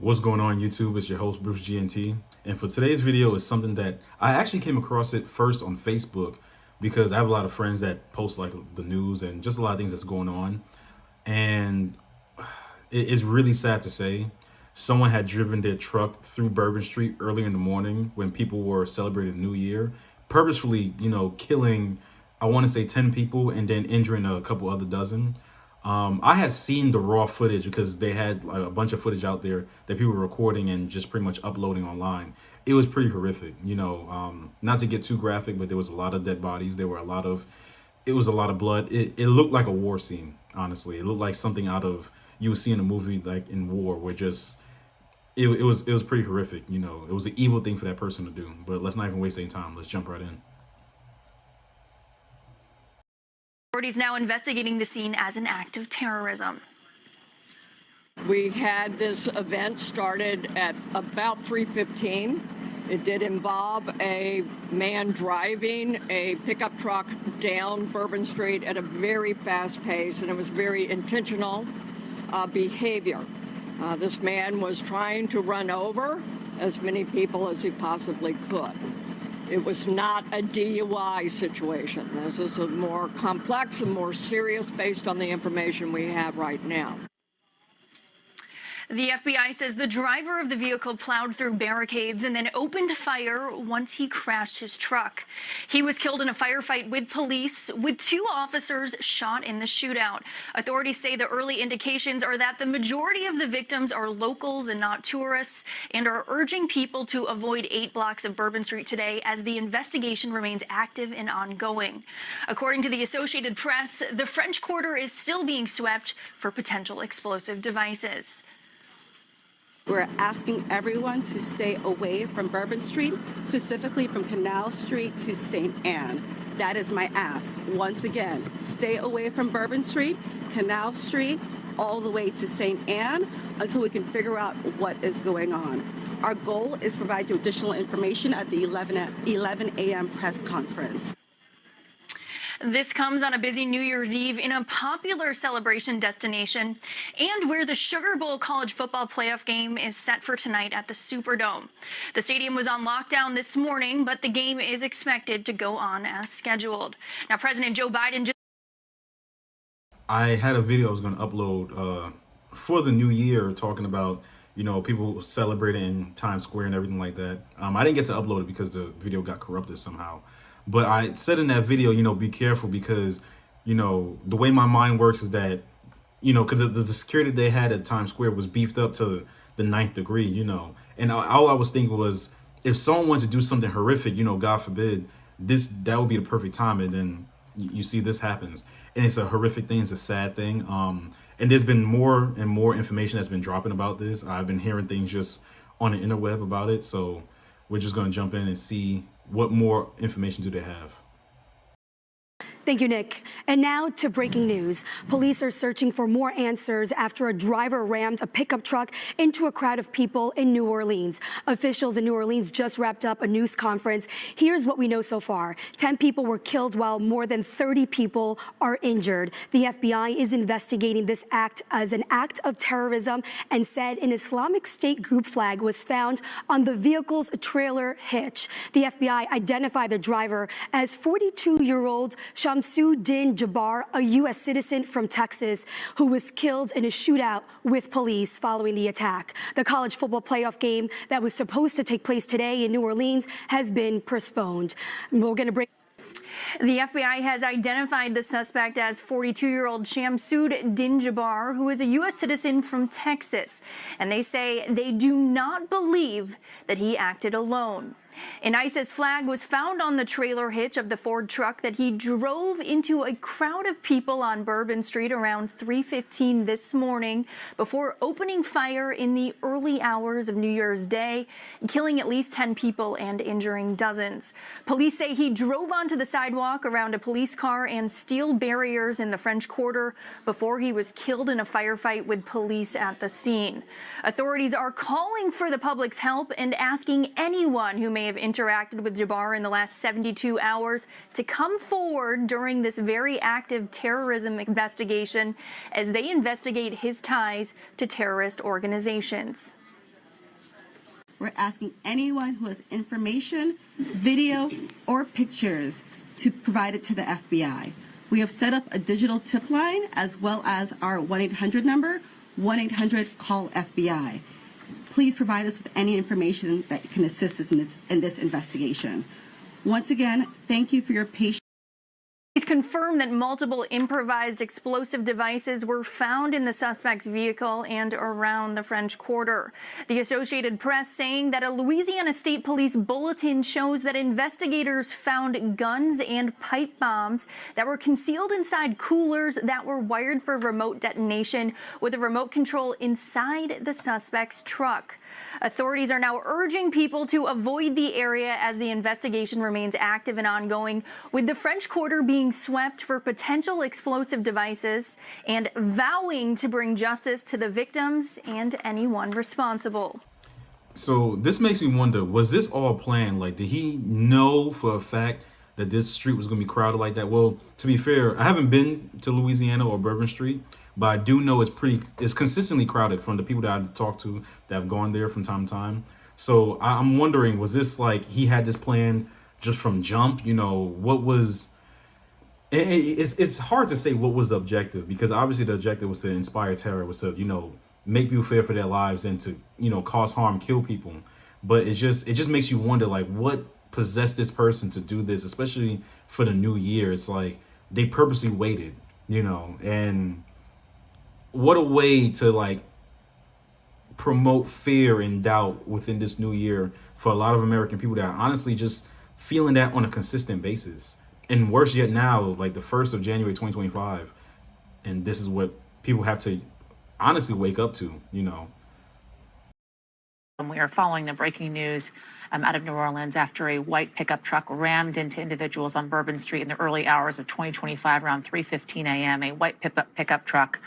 What's going on YouTube? It's your host Bruce GNT, and for today's video is something that I actually came across it first on Facebook because I have a lot of friends that post like the news and just a lot of things that's going on, and it's really sad to say someone had driven their truck through Bourbon Street early in the morning when people were celebrating New Year, purposefully, killing, I want to say 10 people and then injuring a couple other dozen. I had seen the raw footage because they had like, a bunch of footage out there that people were recording and just pretty much uploading online. It was pretty horrific, not to get too graphic, but there was a lot of dead bodies. It was a lot of blood. It looked like a war scene, honestly. It looked like something out of, you would see in a movie like in war, where just, it was pretty horrific. It was an evil thing for that person to do. But let's not even waste any time. Let's jump right in. Authorities now investigating the scene as an act of terrorism. We had this event started at about 3:15. It did involve a man driving a pickup truck down Bourbon Street at a very fast pace, and it was very intentional behavior. This man was trying to run over as many people as he possibly could. It was not a DUI situation. This is a more complex and more serious based on the information we have right now. The FBI says the driver of the vehicle plowed through barricades and then opened fire once he crashed his truck. He was killed in a firefight with police, with 2 officers shot in the shootout. Authorities say the early indications are that the majority of the victims are locals and not tourists, and are urging people to avoid 8 blocks of Bourbon Street today as the investigation remains active and ongoing. According to the Associated Press, the French Quarter is still being swept for potential explosive devices. We're asking everyone to stay away from Bourbon Street, specifically from Canal Street to St. Anne. That is my ask. Once again, stay away from Bourbon Street, Canal Street, all the way to St. Anne until we can figure out what is going on. Our goal is to provide you additional information at the 11 a.m. press conference. This comes on a busy New Year's Eve in a popular celebration destination and where the Sugar Bowl college football playoff game is set for tonight at the Superdome. The stadium was on lockdown this morning, but the game is expected to go on as scheduled. Now, President Joe Biden I had a video I was going to upload for the new year talking about, people celebrating in Times Square and everything like that. I didn't get to upload it because the video got corrupted somehow. But I said in that video, be careful because, the way my mind works is that, because the security they had at Times Square was beefed up to the 9th degree, And all I was thinking was, if someone wanted to do something horrific, God forbid, that would be the perfect time. And then you see this happens. And it's a horrific thing. It's a sad thing. And there's been more and more information that's been dropping about this. I've been hearing things just on the interweb about it. So we're just going to jump in and see what more information do they have. Thank you, Nick. And now to breaking news. Police are searching for more answers after a driver rammed a pickup truck into a crowd of people in New Orleans. Officials in New Orleans just wrapped up a news conference. Here's what we know so far. 10 people were killed while more than 30 people are injured. The FBI is investigating this act as an act of terrorism and said an Islamic State group flag was found on the vehicle's trailer hitch. The FBI identified the driver as 42-year-old Shamsuddin Jabbar, a U.S. citizen from Texas, who was killed in a shootout with police following the attack. The college football playoff game that was supposed to take place today in New Orleans has been postponed. We're going to break. The FBI has identified the suspect as 42-year-old Shamsuddin Jabbar, who is a U.S. citizen from Texas. And they say they do not believe that he acted alone. An ISIS flag was found on the trailer hitch of the Ford truck that he drove into a crowd of people on Bourbon Street around 3:15 this morning before opening fire in the early hours of New Year's Day, killing at least 10 people and injuring dozens. Police say he drove onto the sidewalk around a police car and steel barriers in the French Quarter before he was killed in a firefight with police at the scene. Authorities are calling for the public's help and asking anyone who may have interacted with Jabbar in the last 72 hours to come forward during this very active terrorism investigation as they investigate his ties to terrorist organizations. we're asking anyone who has information, video, or pictures to provide it to the FBI. We have set up a digital tip line as well as our 1-800 number, 1-800-CALL-FBI. Please provide us with any information that can assist us in this investigation. Once again, thank you for your patience. He's confirmed that multiple improvised explosive devices were found in the suspect's vehicle and around the French Quarter. The Associated Press saying that a Louisiana State Police bulletin shows that investigators found guns and pipe bombs that were concealed inside coolers that were wired for remote detonation with a remote control inside the suspect's truck. Authorities are now urging people to avoid the area as the investigation remains active and ongoing, with the French Quarter being swept for potential explosive devices and vowing to bring justice to the victims and anyone responsible. So this makes me wonder, was this all planned? Like, did he know for a fact that this street was going to be crowded like that? Well, to be fair, I haven't been to Louisiana or Bourbon Street, but I do know it's consistently crowded from the people that I've talked to that have gone there from time to time. So I'm wondering, was this like he had this plan just from jump? You know, what was... It's hard to say what was the objective, because obviously the objective was to inspire terror, was to, you know, make people fear for their lives and to, you know, cause harm, kill people. But it just makes you wonder, like, what possessed this person to do this, especially for the new year. It's like they purposely waited, you know, and what a way to like promote fear and doubt within this new year for a lot of American people that are honestly just feeling that on a consistent basis. And worse yet now, like the 1st of January 2025, and this is what people have to honestly wake up to, you know. We are following the breaking news out of New Orleans after a white pickup truck rammed into individuals on Bourbon Street in the early hours of 2025 around 3:15 a.m. A white pickup truck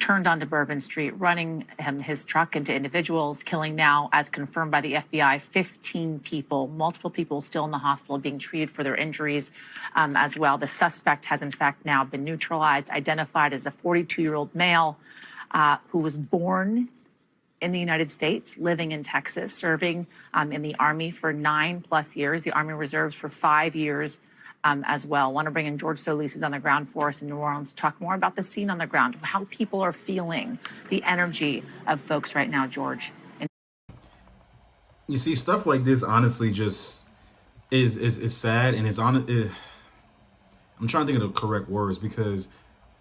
turned onto Bourbon Street, running his truck into individuals, killing now, as confirmed by the FBI, 15 people, multiple people still in the hospital being treated for their injuries as well. The suspect has in fact now been neutralized, identified as a 42-year-old male who was born in the United States, living in Texas, serving in the Army for 9+ years, the Army Reserves for 5 years as well. I want to bring in George Solis, who's on the ground for us in New Orleans, to talk more about the scene on the ground, how people are feeling, the energy of folks right now, George. You see, stuff like this honestly just is sad, and I'm trying to think of the correct words, because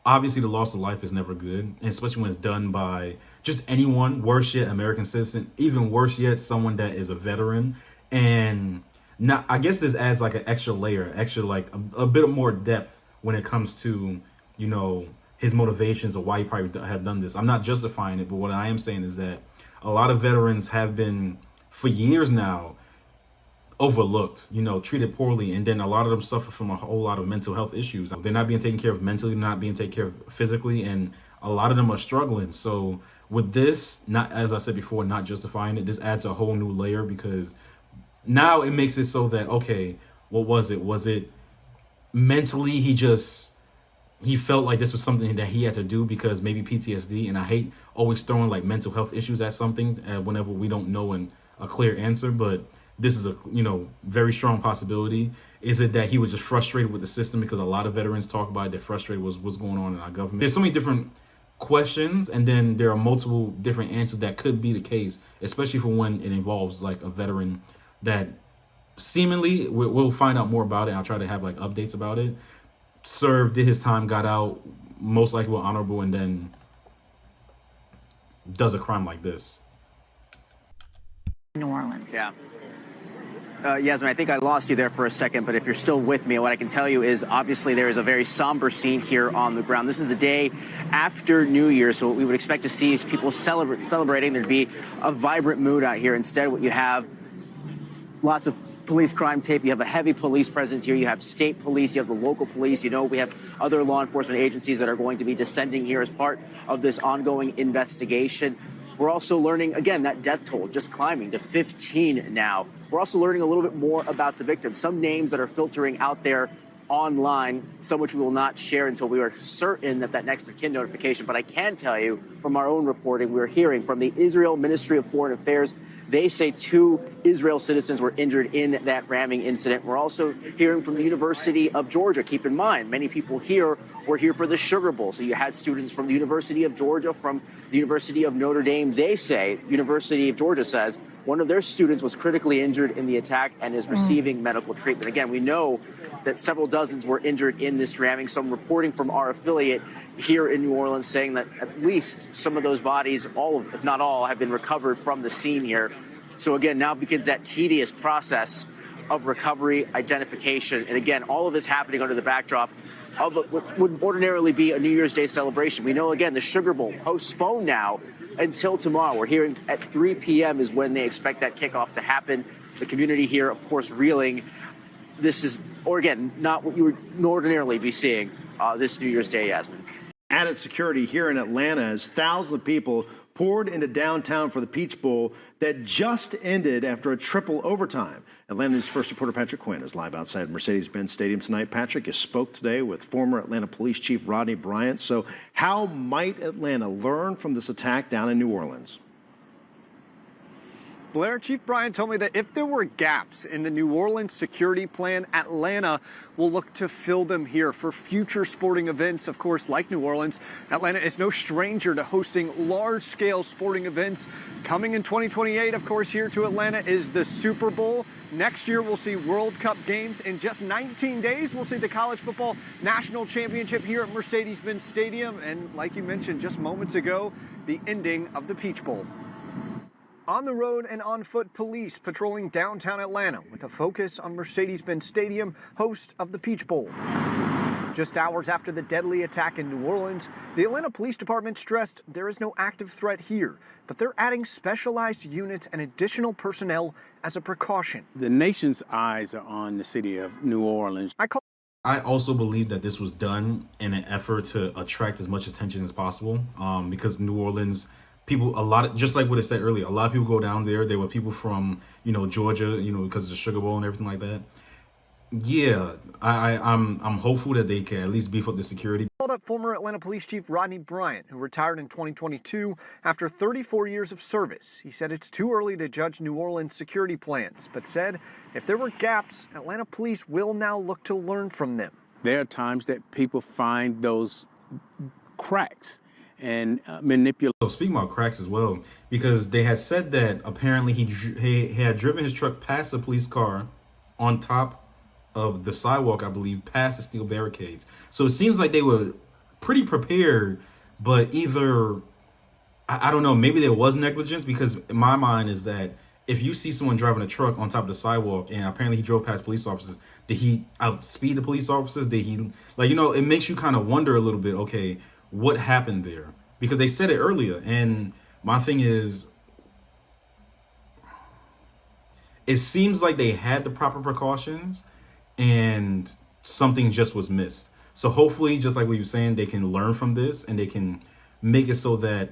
obviously the loss of life is never good, and especially when it's done by just anyone, worse yet, American citizen, even worse yet, someone that is a veteran. And now I guess this adds like an extra layer, like a bit of more depth when it comes to, you know, his motivations or why he probably have done this. I'm not justifying it, but what I am saying is that a lot of veterans have been, for years now, overlooked, you know, treated poorly, and then a lot of them suffer from a whole lot of mental health issues. They're not being taken care of mentally, not being taken care of physically, and a lot of them are struggling. So with this, not, as I said before, not justifying it, this adds a whole new layer, because now it makes it so that, okay, what was it? Was it mentally he felt like this was something that he had to do because maybe PTSD? And I hate always throwing like mental health issues at something whenever we don't know a clear answer, but this is a, you know, very strong possibility. Is it that he was just frustrated with the system? Because a lot of veterans talk about it, they're frustrated with what's going on in our government. There's so many different questions, and then there are multiple different answers that could be the case, especially for when it involves like a veteran that seemingly, we'll find out more about it. I'll try to have like updates about it. Served, did his time, got out, most likely were honorable, and then does a crime like this. New Orleans. Yeah. Yasmin, I think I lost you there for a second, but if you're still with me, what I can tell you is obviously there is a very somber scene here on the ground. This is the day after New Year, so what we would expect to see is people celebrating. There'd be a vibrant mood out here. Instead, what you have, lots of police crime tape. You have a heavy police presence here. You have state police. You have the local police. You know, we have other law enforcement agencies that are going to be descending here as part of this ongoing investigation. We're also learning, again, that death toll just climbing to 15 now. We're also learning a little bit more about the victims, some names that are filtering out there online, some which we will not share until we are certain that next of kin notification. But I can tell you from our own reporting, we're hearing from the Israel Ministry of Foreign Affairs They say 2 Israel citizens were injured in that ramming incident. We're also hearing from the University of Georgia. Keep in mind, many people here were here for the Sugar Bowl. So you had students from the University of Georgia, from the University of Notre Dame. They say, University of Georgia says, one of their students was critically injured in the attack and is receiving medical treatment. Again, we know that several dozens were injured in this ramming. Some reporting from our affiliate here in New Orleans saying that at least some of those bodies, all of, if not all, have been recovered from the scene here. So again, now begins that tedious process of recovery, identification, and again, all of this happening under the backdrop of what would ordinarily be a New Year's Day celebration. We know, again, the Sugar Bowl postponed now until tomorrow. We're hearing at 3 p.m. is when they expect that kickoff to happen. The community here, of course, reeling. This is, or again, not what you would ordinarily be seeing this New Year's Day, Yasmin. Added security here in Atlanta as thousands of people poured into downtown for the Peach Bowl that just ended after a triple overtime. Atlanta News First reporter Patrick Quinn is live outside Mercedes-Benz Stadium tonight. Patrick, you spoke today with former Atlanta Police Chief Rodney Bryant. So how might Atlanta learn from this attack down in New Orleans? Blair, Chief Bryant told me that if there were gaps in the New Orleans security plan, Atlanta will look to fill them here for future sporting events. Of course, like New Orleans, Atlanta is no stranger to hosting large-scale sporting events. Coming in 2028, of course, here to Atlanta is the Super Bowl. Next year, we'll see World Cup games. In just 19 days, we'll see the College Football National Championship here at Mercedes-Benz Stadium. And like you mentioned just moments ago, the ending of the Peach Bowl. On the road and on foot, police patrolling downtown Atlanta with a focus on Mercedes-Benz Stadium, host of the Peach Bowl. Just hours after the deadly attack in New Orleans, the Atlanta Police Department stressed there is no active threat here, but they're adding specialized units and additional personnel as a precaution. The nation's eyes are on the city of New Orleans. I also believe that this was done in an effort to attract as much attention as possible, because New Orleans people, just like what it said earlier, a lot of people go down there. There were people from, Georgia, because of the Sugar Bowl and everything like that. Yeah, I'm hopeful that they can at least beef up the security. Called up former Atlanta Police Chief Rodney Bryant, who retired in 2022 after 34 years of service. He said it's too early to judge New Orleans security plans, but said if there were gaps, Atlanta police will now look to learn from them. There are times that people find those cracks and manipulate. So speaking about cracks as well, because they had said that apparently he had driven his truck past a police car on top of the sidewalk, I believe, past the steel barricades. So it seems like they were pretty prepared, but either, I don't know, maybe there was negligence, because in my mind is that if you see someone driving a truck on top of the sidewalk and apparently he drove past police officers, did he outspeed the police officers? Did he, it makes you kind of wonder a little bit, okay, what happened there? Because they said it earlier, and my thing is, it seems like they had the proper precautions and something just was missed. So hopefully, just like we were saying, they can learn from this and they can make it so that,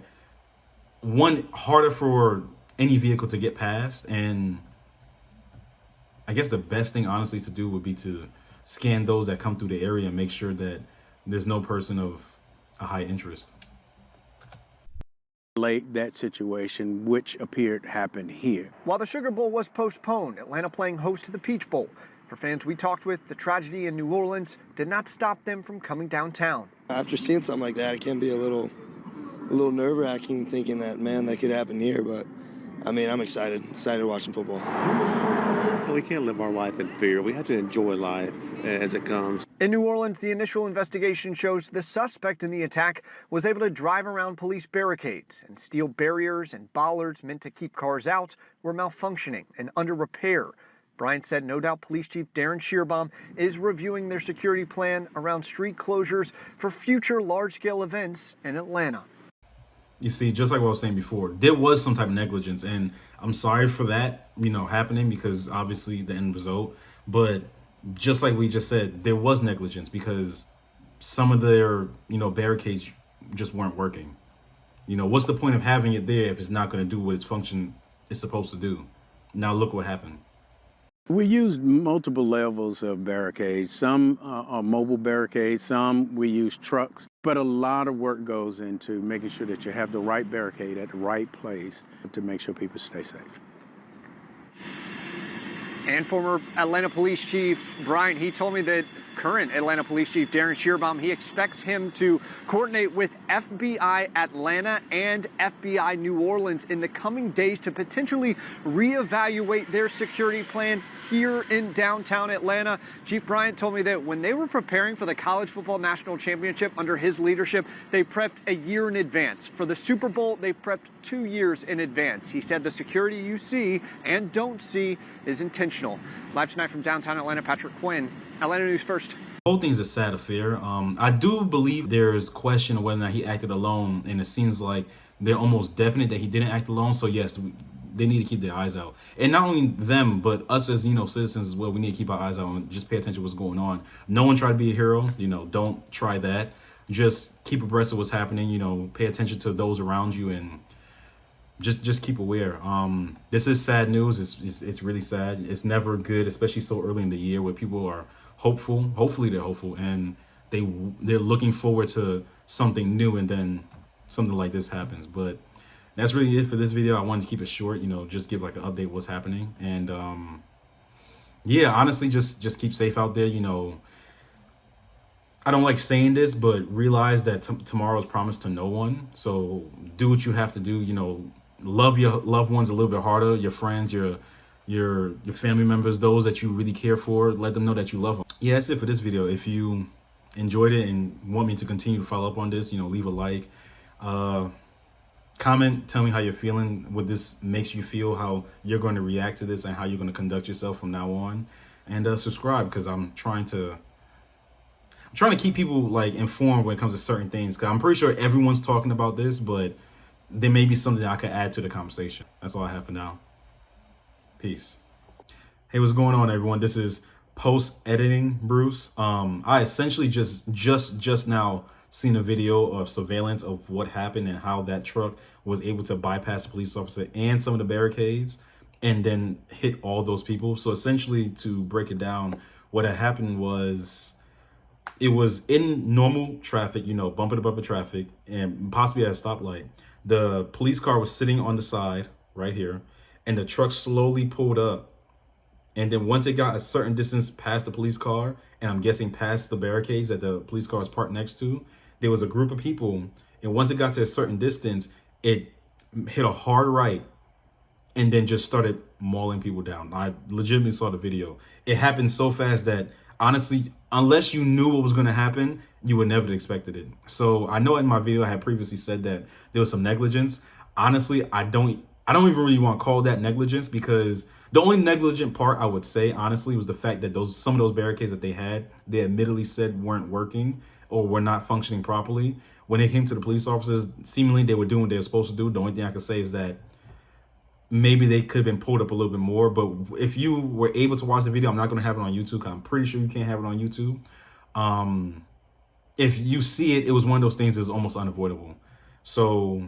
one, harder for any vehicle to get past. And I guess the best thing, honestly, to do would be to scan those that come through the area and make sure that there's no person of a high interest. That situation, which appeared to happen here. While the Sugar Bowl was postponed, Atlanta playing host to the Peach Bowl. For fans we talked with, the tragedy in New Orleans did not stop them from coming downtown. After seeing something like that, it can be a little nerve-wracking thinking that, man, that could happen here. But, I mean, I'm excited watching football. We can't live our life in fear. We have to enjoy life as it comes. In New Orleans, the initial investigation shows the suspect in the attack was able to drive around police barricades, and steel barriers and bollards meant to keep cars out were malfunctioning and under repair. Bryant said No Doubt Police Chief Darren Shearbaum is reviewing their security plan around street closures for future large-scale events in Atlanta. You see, just like what I was saying before, there was some type of negligence, and I'm sorry for that, happening, because obviously the end result. But just like we just said, there was negligence because some of their, barricades just weren't working. What's the point of having it there if it's not going to do what its function is supposed to do? Now look what happened. We used multiple levels of barricades. Some are mobile barricades, some we use trucks, but a lot of work goes into making sure that you have the right barricade at the right place to make sure people stay safe. And former Atlanta Police Chief Brian, he told me that current Atlanta Police Chief Darren Shearbaum, he expects him to coordinate with FBI Atlanta and FBI New Orleans in the coming days to potentially reevaluate their security plan here in downtown Atlanta. Chief Bryant told me that when they were preparing for the College Football National Championship under his leadership, they prepped a year in advance. For the Super Bowl, they prepped 2 years in advance. He said the security you see and don't see is intentional. Live tonight from downtown Atlanta, Patrick Quinn, Atlanta News First. The whole thing's a sad affair. I do believe there's question of whether or not he acted alone, and it seems like they're almost definite that he didn't act alone. So yes, they need to keep their eyes out, and not only them, but us as citizens as well. We need to keep our eyes out and just pay attention to what's going on. No one try to be a hero. Don't try that. Just keep abreast of what's happening. Pay attention to those around you, and just keep aware. This is sad news. It's really sad. It's never good, especially so early in the year where people are hopeful. Hopefully they're hopeful and they're looking forward to something new, and then something like this happens. But that's really it for this video. I wanted to keep it short, just give like an update what's happening. And yeah, honestly, just keep safe out there. I don't like saying this, but realize that tomorrow is promised to no one. So do what you have to do. Love your loved ones a little bit harder, your friends, your family members, those that you really care for. Let them know that you love them. Yeah, that's it for this video. If you enjoyed it and want me to continue to follow up on this, leave a like, comment, tell me how you're feeling, what this makes you feel, how you're going to react to this, and how you're going to conduct yourself from now on. And subscribe, because I'm trying to keep people informed when it comes to certain things, because I'm pretty sure everyone's talking about this, but there may be something I could add to the conversation. That's all I have for now. Peace. Hey, what's going on, everyone? This is post-editing Bruce. I essentially just now seen a video of surveillance of what happened and how that truck was able to bypass a police officer and some of the barricades and then hit all those people. So essentially, to break it down, what had happened was it was in normal traffic, bumper to bumper traffic, and possibly at a stoplight. The police car was sitting on the side right here, and the truck slowly pulled up. And then once it got a certain distance past the police car, and I'm guessing past the barricades that the police car is parked next to, there was a group of people. And once it got to a certain distance, it hit a hard right and then just started mauling people down. I legitimately saw the video. It happened so fast that honestly, unless you knew what was going to happen, you would never have expected it. So I know in my video I had previously said that there was some negligence. Honestly, I don't even really want to call that negligence, because the only negligent part I would say, honestly, was the fact that some of those barricades that they admittedly said weren't working or were not functioning properly. When it came to the police officers, seemingly they were doing what they were supposed to do. The only thing I could say is that maybe they could have been pulled up a little bit more. But if you were able to watch the video, I'm not going to have it on YouTube, because I'm pretty sure you can't have it on YouTube. If you see it, it was one of those things that's almost unavoidable. So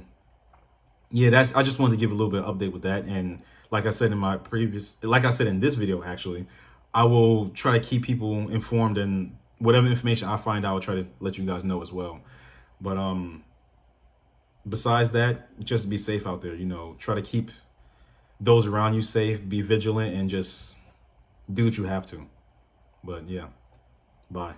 yeah, I just wanted to give a little bit of update with that. And like I said in this video, actually, I will try to keep people informed, and whatever information I find out, I'll try to let you guys know as well. But besides that, just be safe out there. Try to keep those around you safe, be vigilant, and just do what you have to. But yeah, bye.